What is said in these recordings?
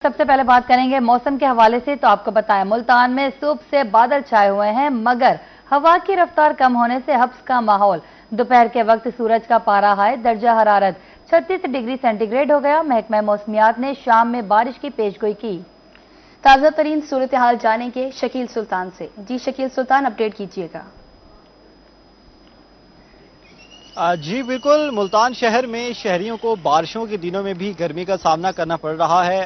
सबसे पहले बात करेंगे मौसम के हवाले से। तो आपको बताएं, मुल्तान में सुबह से बादल छाए हुए हैं, मगर हवा की रफ्तार कम होने से हब्स का माहौल। दोपहर के वक्त सूरज का पारा हाई दर्जा हरारत 36 डिग्री सेंटीग्रेड हो गया। महकमा मौसमियात ने शाम में बारिश की पेशगोई की। ताज़ा तरीन सूरत हाल जानेंगे शकील सुल्तान से। जी शकील सुल्तान, अपडेट कीजिएगा। जी बिल्कुल, मुल्तान शहर में शहरियों को बारिशों के दिनों में भी गर्मी का सामना करना पड़ रहा है।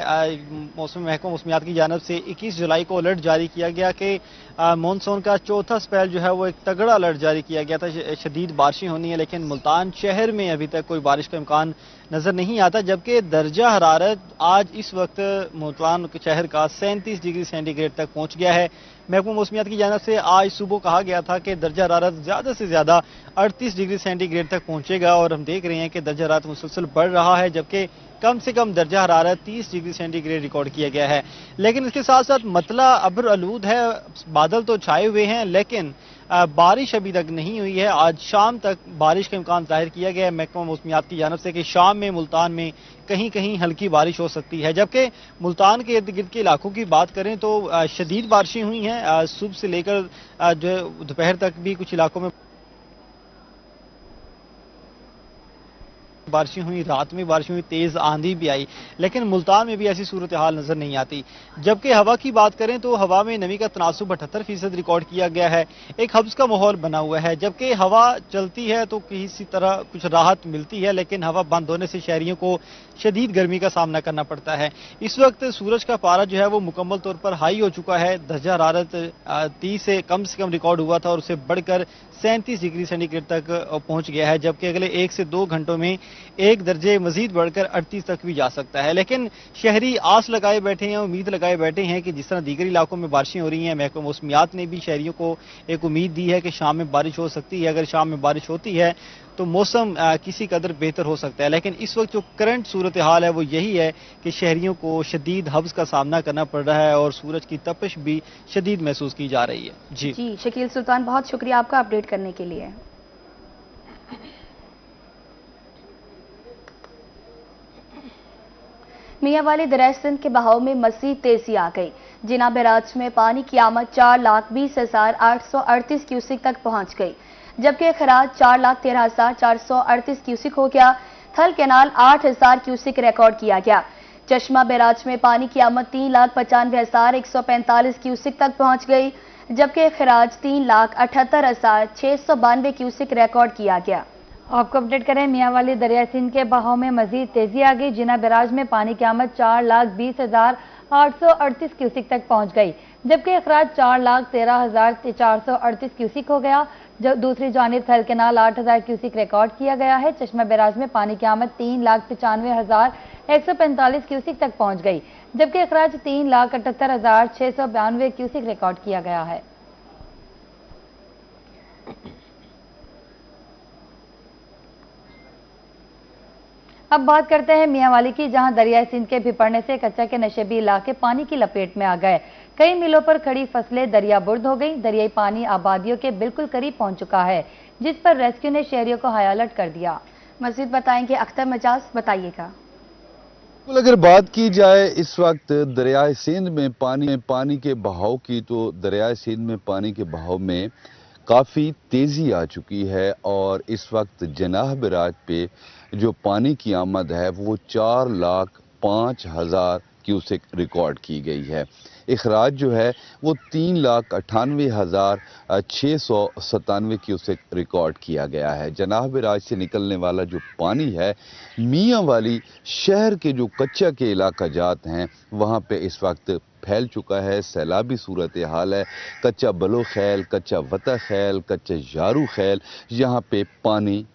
महकमा मौसमियात की जानिब से 21 जुलाई को अलर्ट जारी किया गया कि मानसून का चौथा स्पेल जो है वो एक तगड़ा अलर्ट जारी किया गया था, शदीद बारिशें होनी है। लेकिन मुल्तान शहर में अभी तक कोई बारिश का इम्कान नजर नहीं आता, जबकि दर्जा हरारत आज इस वक्त मुल्तान शहर का 37 डिग्री सेंटीग्रेड तक पहुंच गया है। महकमा मौसमियात की जानिब से आज सुबह कहा गया था कि दर्जा हरारत ज्यादा से ज्यादा 38 डिग्री सेंटीग्रेड तक पहुंचेगा, और हम देख रहे हैं कि दर्जा हरारत मुसलसल बढ़ रहा है, जबकि कम से कम दर्जा हरारत 30 डिग्री सेंटीग्रेड रिकॉर्ड किया गया है। लेकिन इसके साथ साथ मतला अब्र आलूद है, बादल तो छाए हुए हैं, लेकिन बारिश अभी तक नहीं हुई है। आज शाम तक बारिश का इम्कान जाहिर किया गया है महकमा मौसमियात की जानिब से कि शाम में मुल्तान में कहीं कहीं हल्की बारिश हो सकती है। जबकि मुल्तान के इर्द गिर्द के इलाकों की बात करें तो शदीद बारिशें हुई हैं। सुबह से लेकर जो दोपहर तक भी कुछ इलाकों में बारिशें हुई, रात में बारिशें हुई, तेज आंधी भी आई, लेकिन मुल्तान में भी ऐसी सूरत हाल नजर नहीं आती। जबकि हवा की बात करें तो हवा में नमी का तनासुब 78% रिकॉर्ड किया गया है। एक हब्स का माहौल बना हुआ है, जबकि हवा चलती है तो किसी तरह कुछ राहत मिलती है, लेकिन हवा बंद होने से शहरियों को शदीद गर्मी का सामना करना पड़ता है। इस वक्त सूरज का पारा जो है वो मुकम्मल तौर पर हाई हो चुका है। दर्जा हरारत 30 से कम रिकॉर्ड हुआ था और उसे बढ़कर 37 डिग्री सेंटीग्रेड तक पहुंच गया है, जबकि अगले 1 से 2 घंटों में एक दर्जे मजीद बढ़कर 38 तक भी जा सकता है। लेकिन शहरी आस लगाए बैठे हैं, उम्मीद लगाए बैठे हैं कि जिस तरह दीगर इलाकों में बारिशें हो रही हैं, महकमा मौसमियात ने भी शहरियों को एक उम्मीद दी है कि शाम में बारिश हो सकती है। अगर शाम में बारिश होती है तो मौसम किसी कदर बेहतर हो सकता है। लेकिन इस वक्त जो करंट सूरत हाल है वो यही है कि शहरियों को शदीद हब्स का सामना करना पड़ रहा है और सूरज की तपिश भी शदीद महसूस की जा रही है। जी शकील सुल्तान, बहुत शुक्रिया आपका अपडेट करने के लिए। मियांवाली दरिया सिंध के बहाव में मज़ीद तेजी आ गई। जिना बैराज में पानी की आमद 4,20,838 क्यूसिक तक पहुंच गई, जबकि खराज 4,13,438 क्यूसिक हो गया। थल कैनाल 8,000 क्यूसिक रिकॉर्ड किया गया। चश्मा बैराज में पानी की आमद 3,95,145 क्यूसिक तक पहुंच गई, जबकि खराज 3,78,692 क्यूसिक रिकॉर्ड किया गया। आपको अपडेट करें, मियांवाली दरिया सिंध के बहाव में मजीद तेजी आ गई। जिना बैराज में पानी की आमद 4,20,838 क्यूसिक तक पहुंच गई, जबकि अखराज 4,13,438 क्यूसिक हो गया। जब दूसरी जानिब थल कैनाल 8,000 क्यूसिक रिकॉर्ड किया गया है। चश्मा बैराज में पानी की आमद 3,95,145 क्यूसिक तक पहुंच गई, जबकि अखराज 3,78,692 क्यूसिक रिकॉर्ड किया गया है। अब बात करते हैं मियांवाली की, जहां दरियाई सिंध के बिपड़ने से कच्चा के नशेबी इलाके पानी की लपेट में आ गए। कई मिलों पर खड़ी फसलें दरिया बुर्द हो गई। दरियाई पानी आबादियों के बिल्कुल करीब पहुंच चुका है, जिस पर रेस्क्यू ने शहरियों को हाई अलर्ट कर दिया। मजीद बताएंगे अख्तर मजाज, बताइएगा। अगर बात की जाए इस वक्त दरियाई सिंध में पानी के बहाव की, तो दरियाई सिंध में पानी के बहाव में काफ़ी तेज़ी आ चुकी है और इस वक्त जनाह बैराज पे जो पानी की आमद है वो 4,05,000 क्यूसेक रिकॉर्ड की गई है। इखराज जो है वो 3,98,697 क्यूसेक रिकॉर्ड किया गया है। जनाह बैराज से निकलने वाला जो पानी है, मियांवाली शहर के जो कच्चा के इलाका जात हैं वहाँ पे इस वक्त फैल चुका है। सैलाबी सूरत हाल है। कच्चा बलो खैल, कच्चा वता खैल, कच्चा यारू खैल, यहाँ पे पानी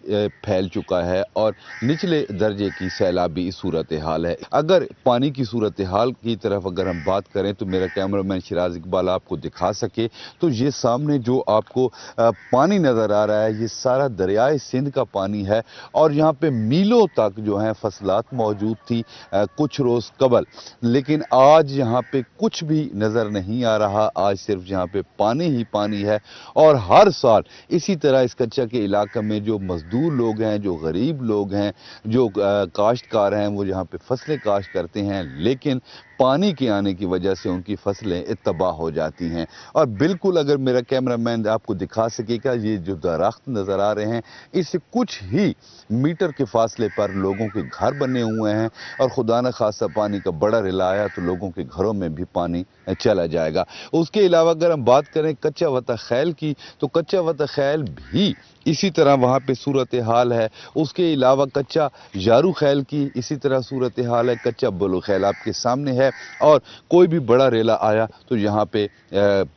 फैल चुका है और निचले दर्जे की सैलाबी सूरत हाल है। अगर पानी की सूरत हाल की तरफ अगर हम बात करें तो मेरा कैमरामैन शिराज इकबाल आपको दिखा सके तो ये सामने जो आपको पानी नज़र आ रहा है ये सारा दरियाए सिंध का पानी है और यहाँ पे मीलों तक जो है फसलात मौजूद थी कुछ रोज़ कबल, लेकिन आज यहाँ पे कुछ भी नज़र नहीं आ रहा। आज सिर्फ यहाँ पे पानी ही पानी है और हर साल इसी तरह इस कच्चा के इलाके में जो मजदूर लोग हैं, जो गरीब लोग हैं, जो काश्तकार हैं, वो यहाँ पे फसलें काश्त करते हैं, लेकिन پانی کے آنے کی وجہ سے ان کی فصلیں تباہ ہو جاتی ہیں۔ اور بالکل اگر میرا کیمرہ مین آپ کو دکھا سکے گا، یہ جو درخت نظر آ رہے ہیں اس سے کچھ ہی میٹر کے فاصلے پر لوگوں کے گھر بنے ہوئے ہیں، اور خدا نخواستہ پانی کا بڑا ریلا آیا تو لوگوں کے گھروں میں بھی پانی چلا جائے گا۔ اس کے علاوہ اگر ہم بات کریں کچا وطا خیل کی، تو کچا وطا خیل بھی اسی طرح وہاں پہ صورتحال ہے۔ اس کے علاوہ کچا یارو خیل کی اسی طرح صورتحال ہے، کچا بلو خیل آپ کے سامنے ہے، اور کوئی بھی بڑا ریلا آیا تو یہاں پہ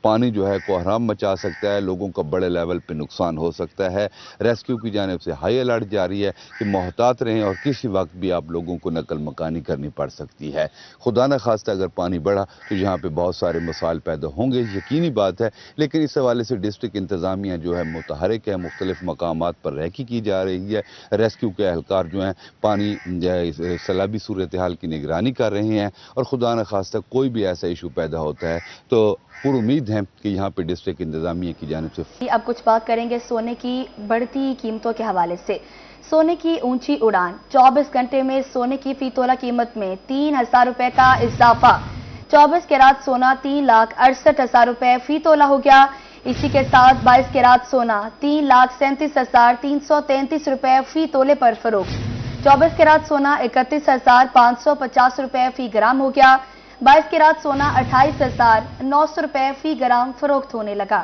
پانی جو ہے کوہرام مچا سکتا ہے، لوگوں کا بڑے لیول پہ نقصان ہو سکتا ہے۔ ریسکیو کی جانب سے ہائی الرٹ جاری ہے کہ محتاط رہیں، اور کسی وقت بھی آپ لوگوں کو نقل مکانی کرنی پڑ سکتی ہے۔ خدا نخواستہ اگر پانی بڑھا تو یہاں پہ بہت سارے مسائل پیدا ہوں گے، یقینی بات ہے، لیکن اس حوالے سے ڈسٹرکٹ انتظامیہ جو ہے متحرک ہے، مختلف مقامات پر ریکی کی جا رہی ہے۔ ریسکیو کے اہلکار جو ہیں پانی سیلابی صورتحال کی نگرانی کر رہے ہیں، اور خدا نخواستہ کوئی بھی ایسا ایشو پیدا ہوتا ہے تو پر امید ہے کہ یہاں پہ ڈسٹرکٹ انتظامیہ کی جانب سے اب کچھ بات کریں گے سونے کی بڑھتی قیمتوں کے حوالے سے۔ سونے کی اونچی اڑان، 24 گھنٹے میں سونے کی فی تولہ قیمت میں 3,000 روپے کا اضافہ۔ 24 کیرات سونا 3,68,000 روپے فی تولہ ہو گیا۔ اسی کے ساتھ 22 کیرات سونا 3,37,333 روپے فی تولے پر فروخت۔ 24 کیرات سونا 31,550 روپے فی گرام ہو گیا۔ 22 کیرات سونا 28,900 روپے فی گرام فروخت ہونے لگا۔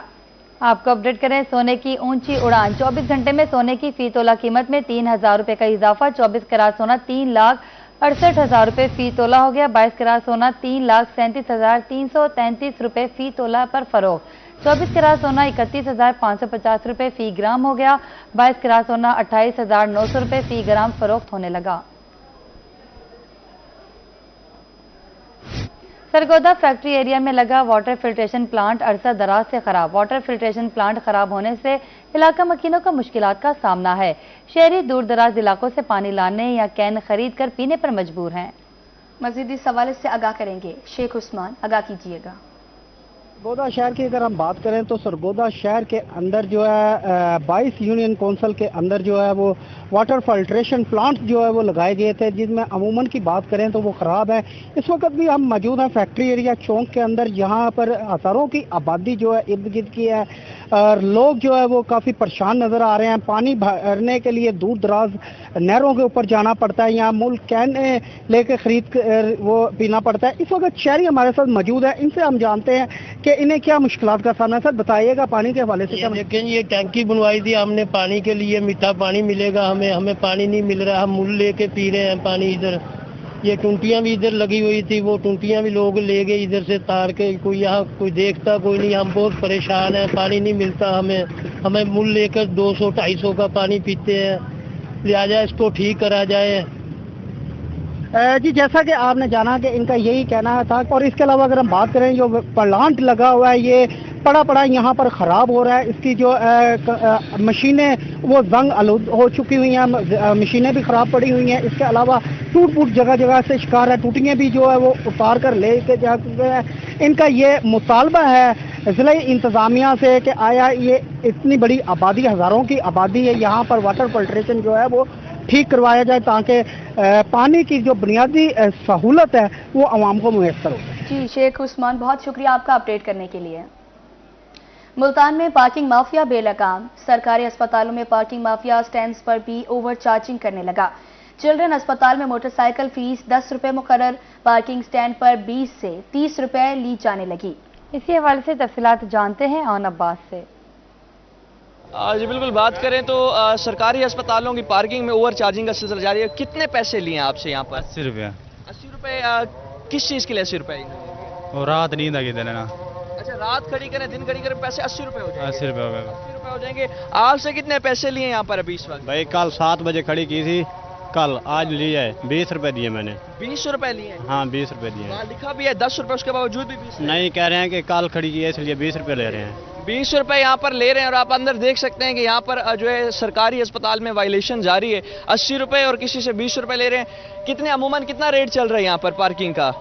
آپ کو اپڈیٹ کریں سونے کی اونچی اڑان، 24 گھنٹے میں سونے کی فی تولہ قیمت میں 3,000 روپے کا اضافہ۔ 24 کیرات سونا 3,68,000 روپے فی تولہ ہو گیا۔ 22 کیرات سونا 3,37,333 روپے فی تولہ پر فروخت۔ 24 کیرات سونا 31,550 روپے فی گرام ہو گیا۔ 22 کیرات سونا 28,900 روپے فی گرام فروخت ہونے لگا۔ سرگودا فیکٹری ایریا میں لگا واٹر فلٹریشن پلانٹ عرصہ دراز سے خراب۔ واٹر فلٹریشن پلانٹ خراب ہونے سے علاقہ مکینوں کو مشکلات کا سامنا ہے۔ شہری دور دراز علاقوں سے پانی لانے یا کین خرید کر پینے پر مجبور ہیں۔ مزید اس حوالے سے آگاہ کریں گے شیخ عثمان، آگاہ کیجیے گا۔ سرگودا شہر کی اگر ہم بات کریں تو سرگودا شہر کے اندر جو ہے 22 یونین کونسل کے اندر جو ہے وہ واٹر فلٹریشن پلانٹ جو ہے وہ لگائے گئے تھے، جس میں عموماً کی بات کریں تو وہ خراب ہے۔ اس وقت بھی ہم موجود ہیں فیکٹری ایریا چونک کے اندر، یہاں پر ہزاروں کی آبادی جو ہے ارد گرد کی ہے، اور لوگ جو ہے وہ کافی پریشان نظر آ رہے ہیں۔ پانی بھرنے کے لیے دور دراز نہروں کے اوپر جانا پڑتا ہے، یہاں ملک کین لے کے خرید وہ پینا پڑتا ہے۔ اس وقت شہری ہمارے ساتھ موجود ہے، ان سے ہم جانتے ہیں کہ انہیں کیا مشکلات کا سامنا ہے۔ سر بتائیے گا پانی کے حوالے سے کیا؟ لیکن یہ ٹینکی بنوائی تھی ہم نے پانی کے لیے، میٹھا پانی ملے گا ہمیں پانی نہیں مل رہا، ہم مل لے کے پی رہے ہیں پانی ادھر۔ یہ ٹونٹیاں بھی ادھر لگی ہوئی تھی، وہ ٹونٹیاں بھی لوگ لے گئے ادھر سے تار کے، کوئی یہاں کوئی دیکھتا کوئی نہیں، ہم بہت پریشان ہیں، پانی نہیں ملتا ہمیں مل لے کر 200-250 کا پانی پیتے ہیں، لہٰذا اس کو ٹھیک کرا جائے۔ جی جیسا کہ آپ نے جانا کہ ان کا یہی کہنا تھا، اور اس کے علاوہ اگر ہم بات کریں جو پلانٹ لگا ہوا ہے یہ پڑا یہاں پر خراب ہو رہا ہے۔ اس کی جو مشینیں وہ زنگ آلود ہو چکی ہوئی ہیں، مشینیں بھی خراب پڑی ہوئی ہیں۔ اس کے علاوہ ٹوٹ پوٹ جگہ جگہ سے شکار ہے، ٹوٹیاں بھی جو ہے وہ اتار کر لے کے جا چکے ہیں۔ ان کا یہ مطالبہ ہے ضلع انتظامیہ سے کہ آیا یہ اتنی بڑی آبادی، ہزاروں کی آبادی ہے، یہاں پر واٹر فلٹریشن جو ہے وہ ٹھیک کروایا جائے تاکہ پانی کی جو بنیادی سہولت ہے وہ عوام کو میسر ہو۔ جی شیخ عثمان، بہت شکریہ آپ کا اپڈیٹ کرنے کے لیے۔ ملتان میں پارکنگ مافیا بے لگام، سرکاری اسپتالوں میں پارکنگ مافیا سٹینڈز پر بھی اوور چارجنگ کرنے لگا۔ چلڈرن اسپتال میں موٹر سائیکل فیس 10 روپے مقرر، پارکنگ سٹینڈ پر 20 سے 30 روپے لی جانے لگی۔ اسی حوالے سے تفصیلات جانتے ہیں اون عباس سے۔ جی بالکل، بات کریں تو سرکاری اسپتالوں کی پارکنگ میں اوور چارجنگ کا سلسلہ جاری ہے۔ کتنے پیسے لیے ہیں آپ سے یہاں پر؟ 80 روپیہ۔ 80 روپے کس چیز کے لیے 80 روپے؟ اور رات نیند آ گئی دینا۔ اچھا، رات کھڑی کریں دن کھڑی کریں پیسے 80 روپے ہو جائیں گے؟ 80 روپے ہو گئے۔ 80 روپے ہو جائیں گے۔ آپ سے کتنے پیسے لیے ہیں یہاں پر ابھی اس وقت؟ بھائی کل 7 بجے کھڑی کی تھی، کل آج لیے ہے 20 روپے دیے میں نے۔ 20 روپے لیے ہیں؟ ہاں 20 روپے دیے ہیں۔ لکھا بھی ہے 10 روپے، اس کے باوجود بھی 20 نہیں کہہ رہے ہیں کہ کل کھڑی کی ہے اس لیے 20 روپے لے رہے ہیں۔ 20 روپے یہاں پر لے رہے ہیں، اور آپ اندر دیکھ سکتے ہیں کہ یہاں پر جو ہے سرکاری اسپتال میں وائلیشن جاری ہے۔ 80 روپے اور کسی سے 20 روپے لے رہے ہیں۔ عموماً کتنا ریٹ چل رہا ہے یہاں پر پارکنگ کا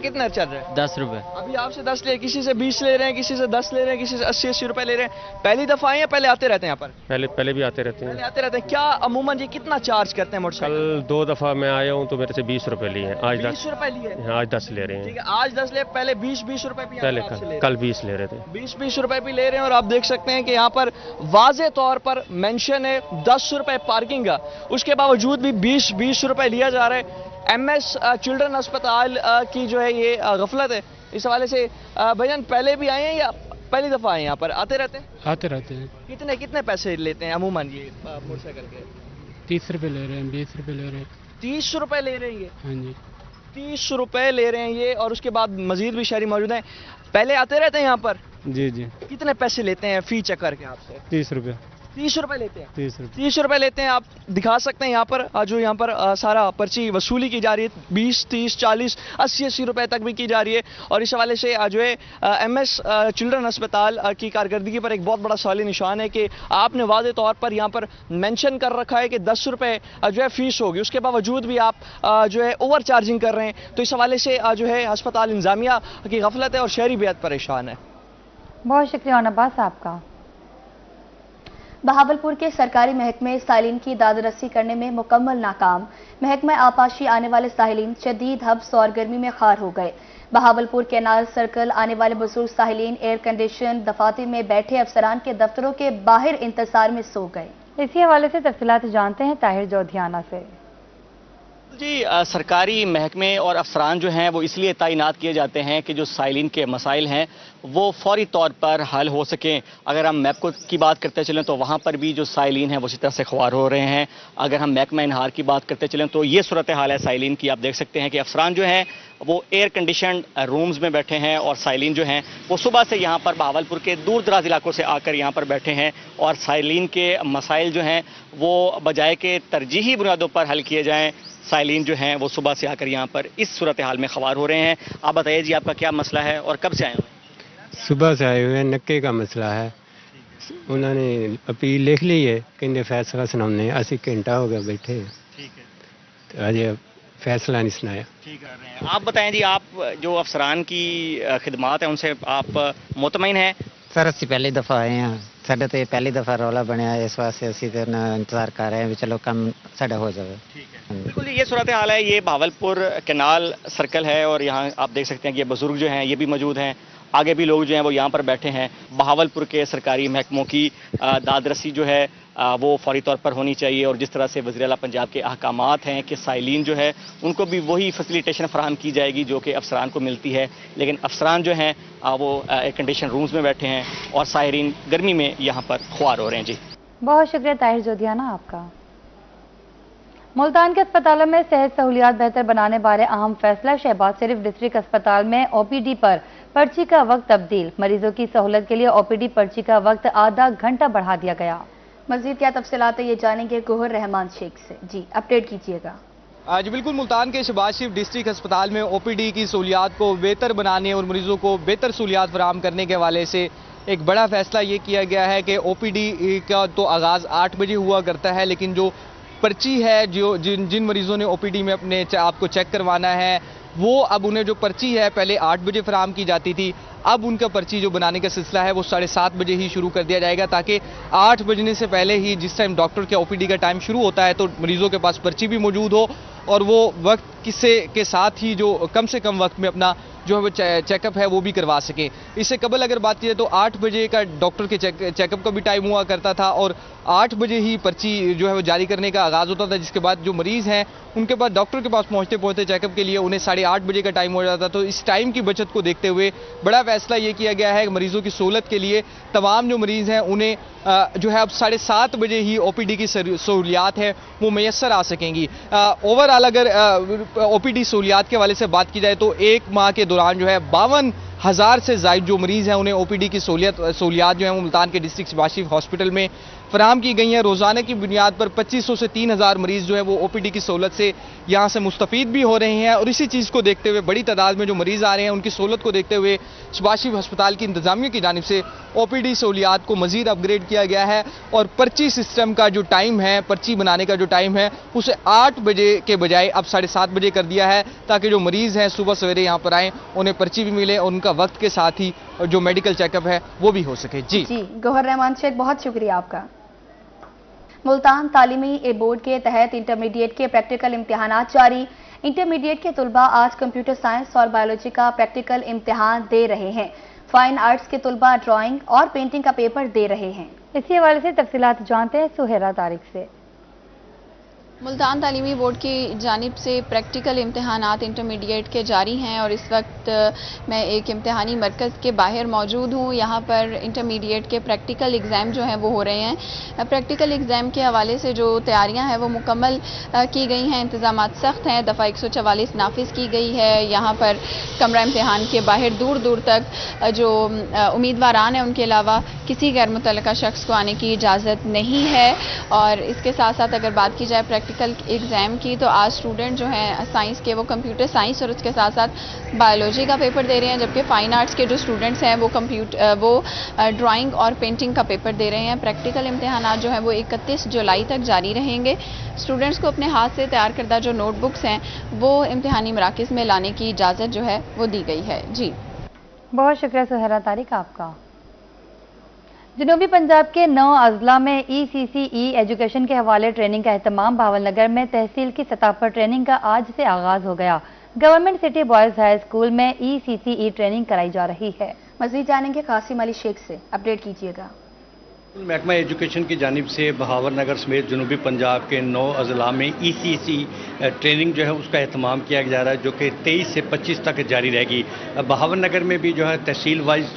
کتنا چل رہا ہے؟ 10 روپے۔ ابھی آپ سے 10 لے، کسی سے 20 لے رہے ہیں، کسی سے 10 لے رہے ہیں، کسی سے 80 روپے لے رہے ہیں۔ پہلی دفعہ آئے ہیں پہلے آتے رہتے ہیں یہاں پر؟ پہلے بھی آتے رہتے ہیں۔ پہلے آتے رہتے ہیں۔ کیا عموماً یہ کتنا چارج کرتے ہیں موٹر سائیکل؟ کل 2 دفعہ میں آیا ہوں تو میرے سے 20 روپے لیے۔ लिए हैं। आज 20 रुपए लिए? हाँ, आज 10 ले रहे ठीक हैं। है, आज 10 ले, पहले 20 रुपए भी पहले आपसे ले कल 20 ले रहे थे। 20 रुपए भी ले रहे हैं। और आप देख सकते हैं कि यहाँ पर वाजे तौर पर मेंशन है 10 रुपए पार्किंग का, उसके बावजूद भी 20 रुपए लिया जा रहा है। MS चिल्ड्रन अस्पताल की जो है ये गफलत है। इस हवाले से भाईजान पहले भी आए हैं या पहली दफा आए यहाँ पर? आते रहते हैं? आते रहते हैं। कितने पैसे लेते हैं अमूमन ये मोटरसाइकिल के? 30 रुपए ले रहे हैं, 20 रुपए ले रहे हैं। 30 रुपए ले रहे हैं ये? हाँ जी। 30 रुपए ले रहे हैं ये। और उसके बाद मजीद भी शहरी मौजूद हैं। पहले आते रहते हैं यहाँ पर? जी जी। कितने पैसे लेते हैं फी चक्कर के आपसे? 30 रुपए। 30 रुपए लेते हैं? 30 रुपए। 30 रुपए लेते हैं। आप दिखा सकते हैं यहाँ पर जो यहाँ पर सारा पर्ची वसूली की जा रही है 20, 30, 40, 80 रुपए तक भी की जा रही है। और इस हवाले से जो है MS चिल्ड्रन अस्पताल की कारकर्दगी पर एक बहुत बड़ा सवाली निशान है कि आपने वाज़े तौर पर यहाँ पर मेंशन कर रखा है कि 10 रुपए जो है फीस होगी, उसके बावजूद भी आप जो है ओवर चार्जिंग कर रहे हैं। तो इस हवाले से जो है अस्पताल इंतजामिया की गफलत है और शहरी बेहद परेशान है। बहुत शुक्रिया अब्बास आपका। बहावलपुर के सरकारी महकमे साइलिन की दादरसी करने में मुकम्मल नाकाम। महकमा आपाशी आने वाले साहिलीन शदीद हब्स और गर्मी में खार हो गए। बहावलपुर कैनाल सर्कल आने वाले बुजुर्ग साहिलीन एयर कंडीशन दफातर में बैठे अफसरान के दफ्तरों के बाहर इंतजार में सो गए। इसी हवाले से तफसीलात जानते हैं ताहिर जोधियाना से। जी, सरकारी महकमे और अफसरान जो हैं वो इसलिए तैनात किए जाते हैं कि जो साइलिन के मसाइल हैं वो फौरी तौर पर हल हो सकें। अगर हम मैप की बात करते चलें तो वहाँ पर भी जो साइलिन हैं वो इसी तरह से ख्वार हो रहे हैं। अगर हम महकमा इनहार की बात करते चलें तो ये सूरत हाल है साइलिन की। आप देख सकते हैं कि अफसरान जो हैं वो एयर कंडीशन रूम्स में बैठे हैं और साइलिन जो हैं वो सुबह से यहाँ पर बहावलपुर के दूर दराज इलाकों से आकर यहाँ पर बैठे हैं। और साइलिन के मसाइल जो हैं वो बजाय के तरजीही बुनियादों पर हल किए जाएँ, साइलिन जो हैं वो सुबह से आकर यहाँ पर इस सूरत हाल में ख्वार हो रहे हैं। आप बताइए जी, आपका क्या मसला है और कब से आए हैं? सुबह से आए हुए हैं, नक्के का मसला है। उन्होंने अपील लिख ली है, कहते फैसला सुनाने, 80 घंटा हो गया बैठे हैं। ठीक है, तो अजय फैसला नहीं सुनाया। ठीक कर रहे हैं। आप बताएं जी, आप जो अफसरान की खिदमात हैं उनसे आप मुतमईन हैं? सर ਅਸੀਂ ਪਹਿਲੀ ਦਫਾ ਆਏ ਹਾਂ, ਸਾਡੇ ਤੇ ਪਹਿਲੀ ਦਫਾ ਰੌਲਾ ਬਣਿਆ, ਇਸ ਵਾਸਤੇ ਅਸੀਂ ਤੇ ਇੰਤਜ਼ਾਰ ਕਰ ਰਹੇ ਹਾਂ ਵੀ ਚਲੋ ਕੰਮ ਸਾਡਾ हो जाए। ठीक है, बिल्कुल ये सूरत हाल है। ये बहावलपुर कैनाल सर्कल है और यहाँ आप देख सकते हैं कि ये बुजुर्ग जो हैं ये भी मौजूद हैं। आगे भी लोग जो हैं वो यहाँ पर बैठे हैं। बहावलपुर के सरकारी महकमों की दादरसी जो है वो फौरी तौर पर होनी चाहिए। और जिस तरह से वज़ीर आला पंजाब के अहकामात हैं कि साइलिन जो है उनको भी वही फैसिलिटेशन फराहम की जाएगी जो कि अफसरान को मिलती है, लेकिन अफसरान जो हैं वो एयर कंडीशन रूम्स में बैठे हैं और साहिरीन गर्मी में यहाँ पर ख्वार हो रहे हैं। जी बहुत शुक्रिया ताहिर जोधियाना आपका। मुल्तान के अस्पतालों में सेहत सहूलियात बेहतर बनाने बारे अहम फैसला। शहबाज शरीफ डिस्ट्रिक्ट अस्पताल में OPD पर पर्ची का वक्त तब्दील। मरीजों की सहूलत के लिए OPD पर्ची का वक्त आधा घंटा बढ़ा दिया गया। मजीद क्या तफसीलात है ये जानेंगे गोहर रहमान शेख से। जी अपडेट कीजिएगा। आज बिल्कुल मुल्तान के शहबाज शरीफ डिस्ट्रिक्ट अस्पताल में OPD की सहूलियात को बेहतर बनाने और मरीजों को बेहतर सहूलियात फराहम करने के हवाले से एक बड़ा फैसला ये किया गया है कि OPD का तो आगाज़ 8 बजे हुआ करता है, लेकिन जो पर्ची है जो जिन मरीजों ने OPD में अपने आपको चेक करवाना है वो अब उन्हें जो पर्ची है पहले 8 बजे फराहम की जाती थी, अब उनका पर्ची जो बनाने का सिलसिला है वो 7:30 बजे ही शुरू कर दिया जाएगा, ताकि 8 बजने से पहले ही जिस टाइम डॉक्टर के OPD का टाइम शुरू होता है तो मरीजों के पास पर्ची भी मौजूद हो और वो वक्त किस्से के साथ ही जो कम से कम वक्त में अपना जो है वो चेकअप है वो भी करवा सकें। इससे कबल अगर बात की जाए तो 8 बजे का डॉक्टर के चेकअप का भी टाइम हुआ करता था और 8 बजे ही पर्ची जो है वो जारी करने का आगाज़ होता था, जिसके बाद जो मरीज़ हैं उनके पास डॉक्टर के पास पहुंचते पहुंचते चेकअप के लिए उन्हें 8:30 बजे का टाइम हो जाता था। तो इस टाइम की बचत को देखते हुए बड़ा फैसला ये किया गया है कि मरीजों की सहूलत के लिए तमाम जो मरीज़ हैं उन्हें जो है अब 7:30 बजे ही OPD की सहूलियात है वो मैसर आ सकेंगी। ओवरऑल अगर OPD सहूलियात के हवाले से बात की जाए तो एक माह के दौरान जो है 52,000 से ज़ायद जो मरीज़ हैं उन्हें OPD की सहूलियात जो है वो मुल्तान के डिस्ट्रिक्ट शहबाज शरीफ हॉस्पिटल में फराहम की गई हैं। रोज़ाना की बुनियाद पर 2500 से 3,000 मरीज़ जो है वो OPD की सहूलत से यहाँ से मुस्तफ़ीद भी हो रहे हैं। और इसी चीज़ को देखते हुए बड़ी तादाद में जो मरीज़ आ रहे हैं उनकी सहूलत को देखते हुए शहबाज शरीफ अस्पताल की इंतजामिया की जानिब से OPD सहूलियात को मज़ीद अपग्रेड किया गया है और पर्ची सिस्टम का जो टाइम है, पर्ची बनाने का जो टाइम है उसे 8 बजे के बजाय अब 7:30 बजे कर दिया है, ताकि जो मरीज़ हैं सुबह सवेरे यहाँ पर आएँ, उन्हें पर्ची भी मिले और उनका वक्त के साथ ही जो मेडिकल चेकअप है वो भी हो सके। जी गोहर रहमान शेख बहुत शुक्रिया आपका। मुल्तान तालीमी बोर्ड के तहत इंटरमीडिएट के प्रैक्टिकल इम्तिहानात जारी। इंटरमीडिएट के तुलबा आज कंप्यूटर साइंस और बायोलॉजी का प्रैक्टिकल इम्तिहान दे रहे हैं। फाइन आर्ट्स के तुलबा ड्राइंग और पेंटिंग का पेपर दे रहे हैं। इसी हवाले से तफसीलात जानते हैं सुहेरा तारिक से। मुल्तान तालीमी बोर्ड की जानिब से प्रैक्टिकल इम्तहानात इंटरमीडिएट के जारी हैं और इस वक्त मैं एक इम्तहानी मरकज़ के बाहर मौजूद हूँ। यहाँ पर इंटरमीडिएट के प्रैक्टिकल एग्ज़ाम जो हैं वो हो रहे हैं। प्रैक्टिकल एग्ज़ाम के हवाले से जो तैयारियाँ हैं वो मुकम्मल की गई हैं। इंतज़ामात सख्त हैं। दफ़ा 144 नाफिज की गई है। यहाँ पर कमरा इम्तहान के बाहर दूर दूर तक जो उम्मीदवारान हैं उनके अलावा किसी गैर मुतल्लिका शख्स को आने की इजाज़त नहीं है। और इसके साथ साथ अगर बात की जाए प्रैक्टिकल एग्ज़ाम की तो आज स्टूडेंट जो हैं साइंस के वो कंप्यूटर साइंस और उसके साथ साथ बायोलॉजी का पेपर दे रहे हैं, जबकि फ़ाइन आर्ट्स के जो स्टूडेंट्स हैं वो ड्राइंग और पेंटिंग का पेपर दे रहे हैं। प्रैक्टिकल इम्तहानात जो हैं वो 31 जुलाई तक जारी रहेंगे। स्टूडेंट्स को अपने हाथ से तैयार करदा जो नोटबुक्स हैं वो इम्तहानी मराकिज़ में लाने की इजाज़त जो है वो दी गई है। जी बहुत शुक्रिया सुहेरा तारिक आपका। जनूबी पंजाब के 9 अजला में ECCE एजुकेशन के हवाले ट्रेनिंग का एहतमाम। भावलनगर में तहसील की सतह पर ट्रेनिंग का आज से आगाज हो गया। Government city boys high school में ECCE ट्रेनिंग कराई जा रही है। मज़ीद जानेंगे कासिम अली शेख से, अपडेट कीजिएगा। महकमा एजुकेशन की जानिब से बहावलनगर समेत जनूबी पंजाब के 9 अजला में ECCE ट्रेनिंग जो है उसका एहतमाम किया जा रहा है, जो कि 23 से 25 तक जारी रहेगी। बहावलनगर में भी जो है तहसील वाइज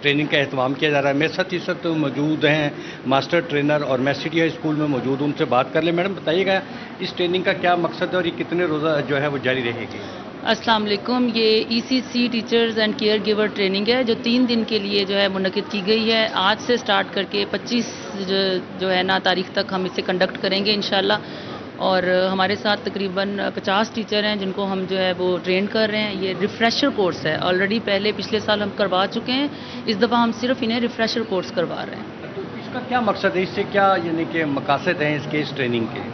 ट्रेनिंग का एहतमाम किया जा रहा है। मेरे साथ इस वक्त मौजूद हैं मास्टर ट्रेनर और मैं सिटी हाई स्कूल में मौजूद हूँ, उनसे बात कर लें। मैडम बताइएगा इस ट्रेनिंग का क्या मकसद है और ये कितने रोज़ा जो है वो जारी रहेगी? अस्सलाम वालेकुम। ये ECC teachers and care giver training है जो 3 दिन के लिए जो है मुनक़िद की गई है। आज से स्टार्ट करके 25 जो है ना तारीख तक हम इसे कंडक्ट करेंगे इंशाल्लाह। और हमारे साथ तकरीबन 50 टीचर हैं जिनको हम जो है वो ट्रेन कर रहे हैं। ये रिफ़्रेशर कोर्स है, ऑलरेडी पहले पिछले साल हम करवा चुके हैं, इस दफ़ा हम सिर्फ इन्हें रिफ़्रेशर कोर्स करवा रहे हैं। तो इसका क्या मकसद है, इससे क्या यानी कि मकासद हैं इसके इस ट्रेनिंग के?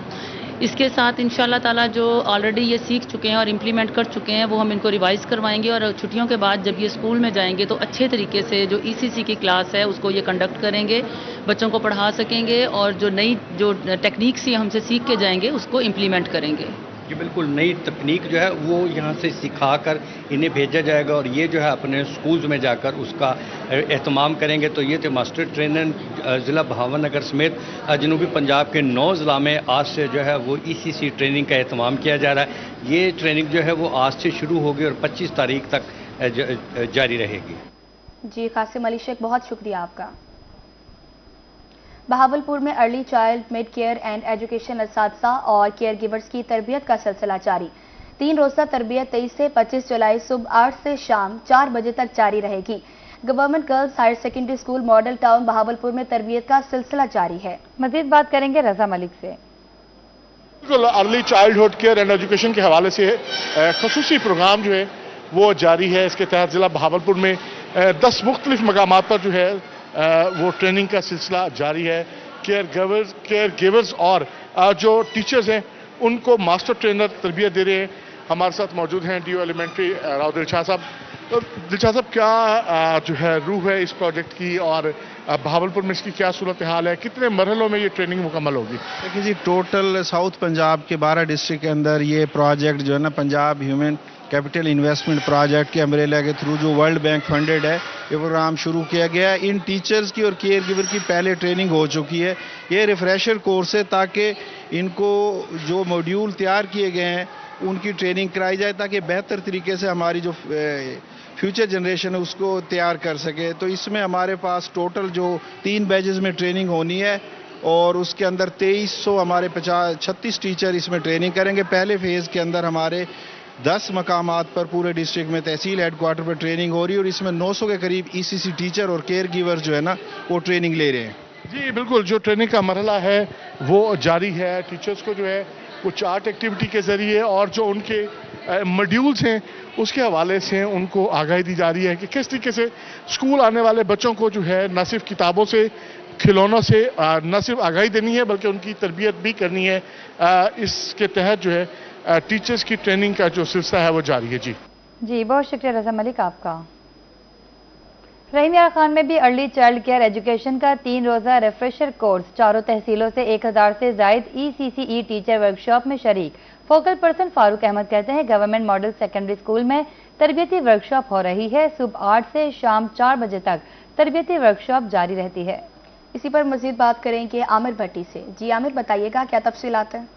इसके साथ इंशाल्लाह ताला जो ऑलरेडी ये सीख चुके हैं और इम्प्लीमेंट कर चुके हैं वो हम इनको रिवाइज़ करवाएंगे और छुट्टियों के बाद जब ये स्कूल में जाएंगे तो अच्छे तरीके से जो ECC की क्लास है उसको ये कंडक्ट करेंगे, बच्चों को पढ़ा सकेंगे और जो नई जो टेक्निक्स ये हमसे सीख के जाएंगे उसको इम्प्लीमेंट करेंगे। कि बिल्कुल नई तकनीक जो है वो यहाँ से सिखा कर इन्हें भेजा जाएगा और ये जो है अपने स्कूल्स में जाकर उसका एहतमाम करेंगे। तो ये थे मास्टर ट्रेनर ज़िला बहावलनगर समेत जनूबी पंजाब के 9 ज़िला में आज से जो है वो ECC ट्रेनिंग का एहतमाम किया जा रहा है। ये ट्रेनिंग जो है वो आज से शुरू होगी और 25 तारीख तक जारी रहेगी। जी कासिम अली शेख, बहुत शुक्रिया आपका। बहावलपुर में early child mid care and education असातिज़ा और केयर गिवर्स की तरबियत का सिलसिला जारी। 3 रोज़ा तरबियत 23 से 25 जुलाई सुबह 8 से शाम 4 बजे तक जारी रहेगी। Government girls higher secondary school model town Bahawalpur में तरबियत का सिलसिला जारी है। मजीद बात करेंगे रजा मलिक से। Early childhood care and education के हवाले से खसूसी प्रोग्राम जो है वो जारी है। इसके तहत ज़िला बहावलपुर में 10 मुख्तलिफ मकामात पर जो है वो ट्रेनिंग का सिलसिला जारी है। केयर गिवर्स और जो टीचर्स हैं उनको मास्टर ट्रेनर तरबियत दे रहे हैं। हमारे साथ मौजूद हैं DO एलिमेंट्री राव दिलशाद साहब। तो दिलशाद साहब, क्या जो है रूह है इस प्रोजेक्ट की और बहावलपुर में इसकी क्या सूरत हाल है, कितने मरहलों में ये ट्रेनिंग मुकम्मल होगी? देखिए जी, टोटल साउथ पंजाब के 12 डिस्ट्रिक्ट के अंदर ये प्रोजेक्ट जो है ना Punjab human capital investment project के अम्ब्रेला के थ्रू जो वर्ल्ड बैंक फंडेड है ये प्रोग्राम शुरू किया गया है। इन टीचर्स की और केयर गिवर की पहले ट्रेनिंग हो चुकी है। ये रिफ्रेशर कोर्स है ताकि इनको जो मॉड्यूल तैयार किए गए हैं उनकी ट्रेनिंग कराई जाए ताकि बेहतर तरीके से हमारी जो फ्यूचर जनरेशन है उसको तैयार कर सके। तो इसमें हमारे पास टोटल जो 3 बैचेस में ट्रेनिंग होनी है और उसके अंदर 2300 हमारे 36 टीचर इसमें ट्रेनिंग करेंगे। पहले फेज़ के अंदर हमारे 10 मकामात पर पूरे डिस्ट्रिक्ट में तहसील हेडक्वार्टर पर ट्रेनिंग हो रही है और इसमें 900 के करीब ECC टीचर और केयर गिवर जो है ना वो ट्रेनिंग ले रहे हैं। जी बिल्कुल, जो ट्रेनिंग का मरहला है वो जारी है। टीचर्स को जो है कुछ आर्ट एक्टिविटी के ज़रिए और जो उनके मॉड्यूल्स हैं उसके हवाले से उनको आगाही दी जा रही है कि किस तरीके से स्कूल आने वाले बच्चों को जो है न सिर्फ किताबों से खिलौनों से न सिर्फ आगाही देनी है बल्कि उनकी तरबियत भी करनी है। इसके तहत जो है टीचर्स की ट्रेनिंग का जो सिलसिला है वो जारी है। जी बहुत शुक्रिया रजा मलिक आपका। रहीम यार खान में भी अर्ली चाइल्ड केयर एजुकेशन का 3 रोज़ा रिफ्रेशर कोर्स, चारों तहसीलों से 1000 से जायद ECCE टीचर वर्कशॉप में शरीक। फोकल पर्सन फारूक अहमद कहते हैं गवर्नमेंट मॉडल सेकेंडरी स्कूल में तरबियती वर्कशॉप हो रही है। सुबह 8 से शाम 4 बजे तक तरबियती वर्कशॉप जारी रहती है। इसी पर मजीद बात करेंगे आमिर भट्टी से। जी आमिर, बताइएगा क्या तफसीलात हैं?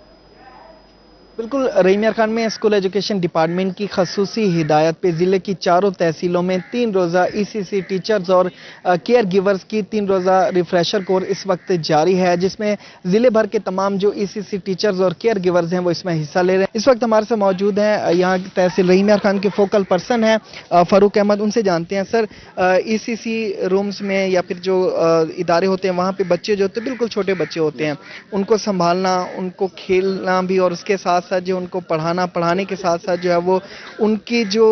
बिल्कुल, रहीम यार खान में स्कूल एजुकेशन डिपार्टमेंट की खसूसी हिदायत पे ज़िले की चारों तहसीलों में 3 रोज़ा ECC टीचर्स और केयर गिवर्स की 3 रोज़ा रिफ्रेशर कोर्स इस वक्त जारी है, जिसमें ज़िले भर के तमाम जो ECC टीचर्स और केयर गिवर्स हैं वो इसमें हिस्सा ले रहे हैं। इस वक्त हमारे साथ मौजूद हैं यहाँ तहसील रहीम यार खान के फोकल पर्सन हैं फारूक अहमद। उनसे जानते हैं सर, ECC रूम्स में या फिर जो इदारे होते हैं वहाँ पर बच्चे जो होते हैं बिल्कुल छोटे बच्चे होते हैं, उनको संभालना, उनको खेलना भी और उसके साथ साथ जो उनको पढ़ाने के साथ साथ जो है वो उनकी जो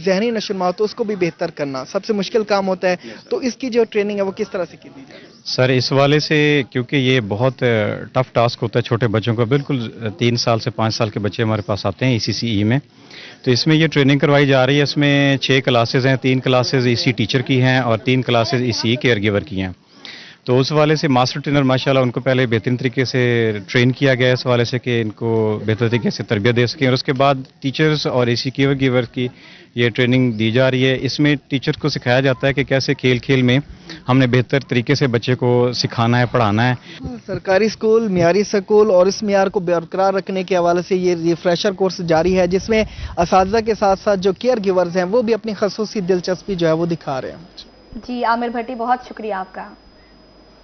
जहनी नशोनुमा तो उसको भी बेहतर करना सबसे मुश्किल काम होता है। तो इसकी जो ट्रेनिंग है वो किस तरह से की दी जाए? सर, इस वाले से क्योंकि ये बहुत टफ टास्क होता है छोटे बच्चों का, बिल्कुल 3 साल से 5 साल के बच्चे हमारे पास आते हैं ECCE में, तो इसमें ये ट्रेनिंग करवाई जा रही है। इसमें 6 क्लासेज हैं, 3 क्लासेज EC टीचर की हैं और 3 क्लासेज ECE केयर गिवर की हैं। तो उस वाले से मास्टर ट्रेनर माशाल्लाह उनको पहले बेहतरीन तरीके से ट्रेन किया गया है इस वाले से कि इनको बेहतर तरीके से तरबियत दे सकें, और उसके बाद टीचर्स और EC केयर गिवर की ये ट्रेनिंग दी जा रही है। इसमें टीचर को सिखाया जाता है कि कैसे खेल खेल में हमने बेहतर तरीके से बच्चे को सिखाना है, पढ़ाना है। सरकारी स्कूल, मियारी स्कूल और इस मियार को बरकरार रखने के हवाले से ये रिफ्रेशर कोर्स जारी है, जिसमें असातिज़ा के साथ साथ जो केयर गिवर्स हैं वो भी अपनी खसूसी दिलचस्पी जो है वो दिखा रहे हैं। जी आमिर भट्टी, बहुत शुक्रिया आपका।